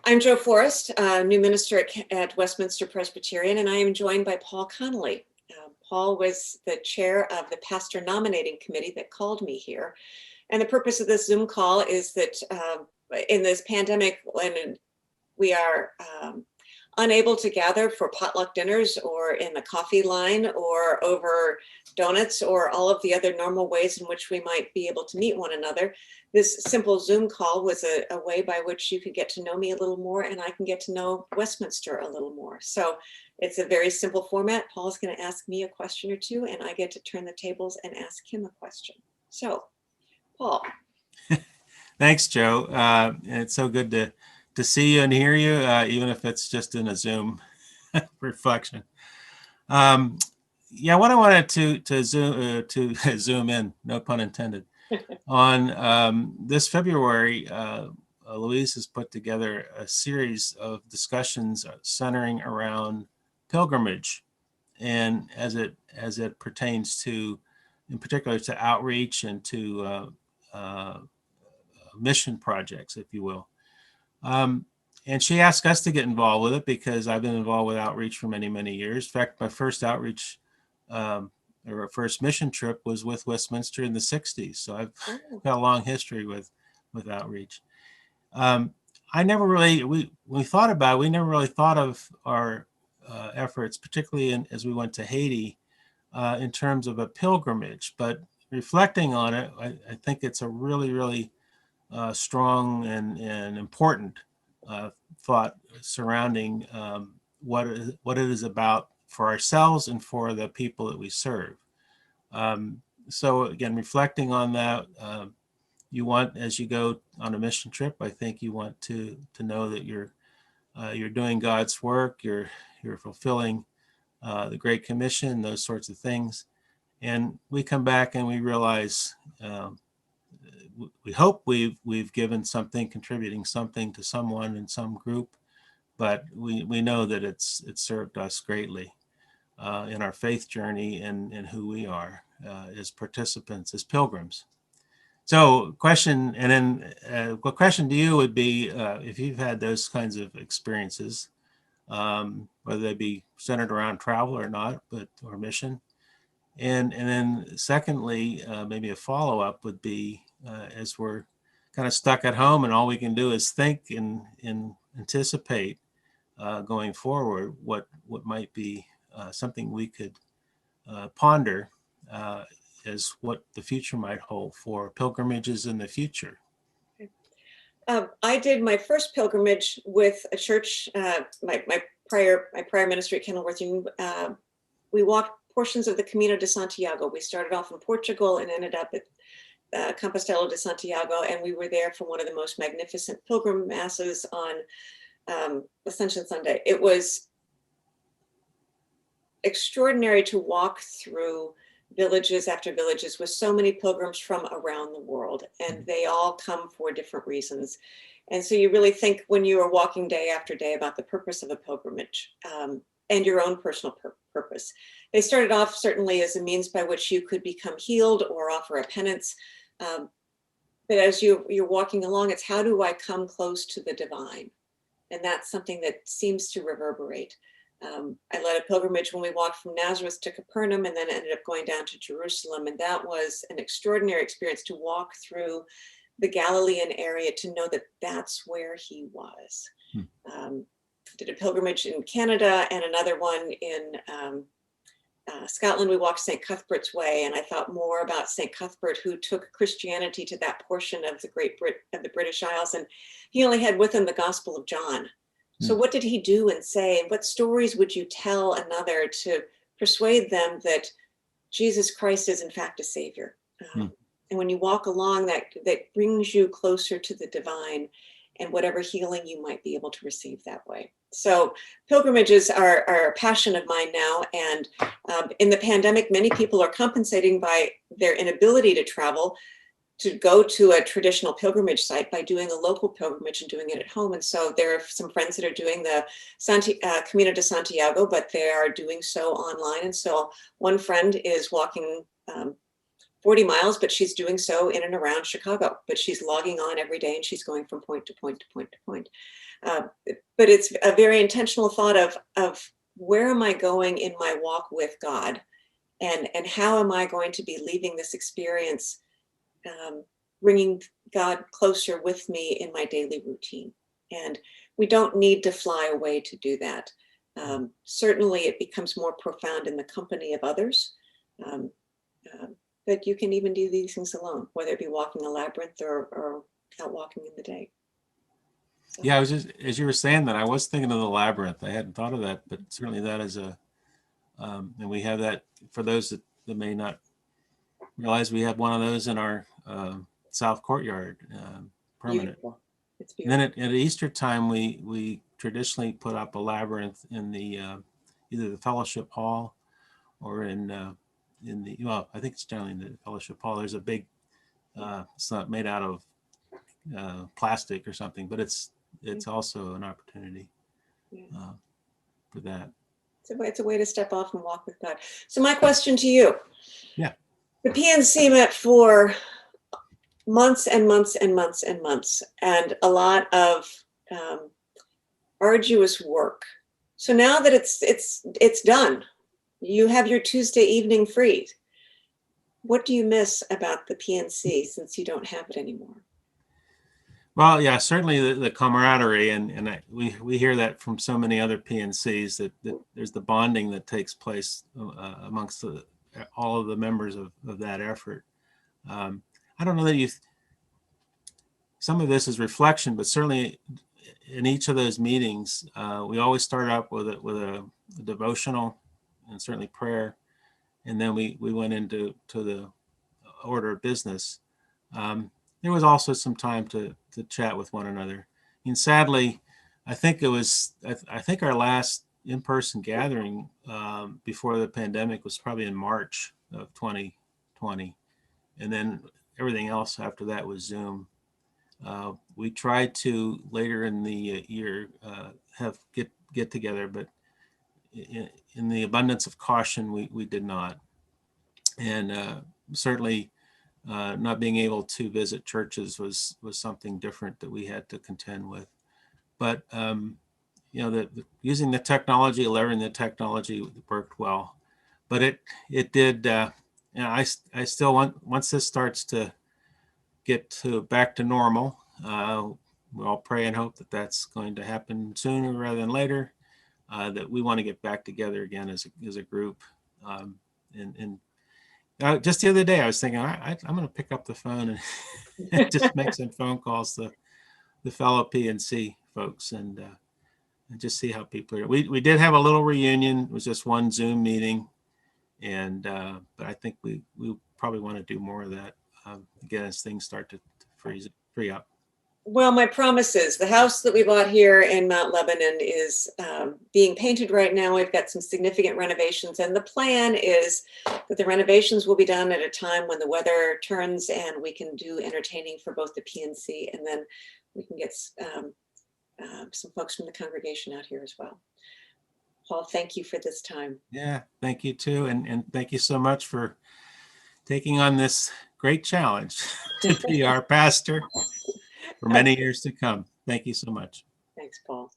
I'm Joe Forrest, new minister at Westminster Presbyterian, and I am joined by Paul Conley. Paul was the chair of the pastor nominating committee that called me here. And the purpose of this Zoom call is that in this pandemic, when we are unable to gather for potluck dinners or in the coffee line or over donuts or all of the other normal ways in which we might be able to meet one another, this simple Zoom call was a way by which you could get to know me a little more and I can get to know Westminster a little more. So it's a very simple format. Paul's going to ask me a question or two and I get to turn the tables and ask him a question. So, Paul. Thanks, Joe. It's so good to see you and hear you, even if it's just in a Zoom reflection. Yeah, what I wanted to zoom in, no pun intended, on this February, Louise has put together a series of discussions centering around pilgrimage, and as it pertains to, in particular, to outreach and to mission projects, if you will. And she asked us to get involved with it because I've been involved with outreach for many, many years. In fact, my first outreach or first mission trip was with Westminster in the 60s. So I've got a long history with outreach. I never really, when we thought about it, we never really thought of our efforts, particularly as we went to Haiti, in terms of a pilgrimage. But reflecting on it, I think it's a really, really strong and important thought surrounding what it is about for ourselves and for the people that we serve. So again, reflecting on that, you want, as you go on a mission trip, I think you want to know that you're doing God's work, you're fulfilling the Great Commission, those sorts of things. And we come back and we realize we hope we've given something, contributing something to someone in some group, but we know that it's served us greatly in our faith journey and who we are as participants, as pilgrims. So question, and then what question to you would be, if you've had those kinds of experiences, whether they be centered around travel or not, or mission. And then secondly, maybe a follow-up would be, as we're kind of stuck at home and all we can do is think and anticipate going forward, what might be something we could ponder as what the future might hold for pilgrimages in the future. I did my first pilgrimage with a church, my prior ministry at Kenilworth. We walked portions of the Camino de Santiago. We started off in Portugal and ended up at Compostela de Santiago, and we were there for one of the most magnificent pilgrim masses on Ascension Sunday. It was extraordinary to walk through villages after villages with so many pilgrims from around the world, and they all come for different reasons. And so you really think when you are walking day after day about the purpose of a pilgrimage and your own personal purpose. They started off certainly as a means by which you could become healed or offer a penance. But as you're walking along, it's how do I come close to the divine? And that's something that seems to reverberate. I led a pilgrimage when we walked from Nazareth to Capernaum and then ended up going down to Jerusalem. And that was an extraordinary experience to walk through the Galilean area to know that that's where he was. Did a pilgrimage in Canada and another one in Scotland. We walked St. Cuthbert's Way, and I thought more about St. Cuthbert, who took Christianity to that portion of the British Isles, and he only had with him the Gospel of John. So what did he do and say? And what stories would you tell another to persuade them that Jesus Christ is in fact a savior? And when you walk along, that brings you closer to the divine and whatever healing you might be able to receive that way. So pilgrimages are a passion of mine now. And in the pandemic, many people are compensating by their inability to travel to go to a traditional pilgrimage site by doing a local pilgrimage and doing it at home. And so there are some friends that are doing the Camino de Santiago, but they are doing so online. And so one friend is walking 40 miles, but she's doing so in and around Chicago. But she's logging on every day and she's going from point to point to point to point. But it's a very intentional thought of where am I going in my walk with God, and how am I going to be leaving this experience, bringing God closer with me in my daily routine. And we don't need to fly away to do that. Certainly it becomes more profound in the company of others. But you can even do these things alone, whether it be walking a labyrinth or out walking in the day. So. Yeah, I was just, as you were saying that, I was thinking of the labyrinth. I hadn't thought of that, but certainly that is and we have that for those that may not realize, we have one of those in our south courtyard, permanent. Beautiful. It's beautiful. And then at Easter time, we traditionally put up a labyrinth in the either the fellowship hall or in the, well, I think it's generally in the fellowship hall. There's a big, it's not made out of plastic or something, but it's also an opportunity for that. It's a way to step off and walk with God. So my question to you. Yeah. The PNC met for months and months and months and months, and a lot of arduous work. So now that it's done, you have your Tuesday evening free. What do you miss about the PNC since you don't have it anymore? Well, yeah, certainly the camaraderie, and we hear that from so many other PNCs that there's the bonding that takes place amongst all of the members of that effort. I don't know that some of this is reflection, but certainly in each of those meetings, we always start up with a devotional and certainly prayer, and then we went into the order of business. There was also some time to chat with one another. And sadly, I think our last in-person gathering before the pandemic was probably in March of 2020. And then everything else after that was Zoom. We tried to later in the year get together, but in the abundance of caution, we did not. And certainly not being able to visit churches was something different that we had to contend with. But using the technology, leveraging the technology worked well. But it did. I still want, once this starts to get back to normal, we all pray and hope that that's going to happen sooner rather than later. That we want to get back together again as a group. Just the other day, I was thinking I'm going to pick up the phone and just make some phone calls to the fellow PNC folks and just see how people are. We did have a little reunion. It was just one Zoom meeting, and but I think we probably want to do more of that again as things start to free up. Well, my promise is the house that we bought here in Mount Lebanon is being painted right now. We've got some significant renovations, and the plan is that the renovations will be done at a time when the weather turns and we can do entertaining for both the PNC, and then we can get some folks from the congregation out here as well. Paul, thank you for this time. Yeah, thank you too, and thank you so much for taking on this great challenge to be our pastor for many years to come. Thank you so much. Thanks, Paul.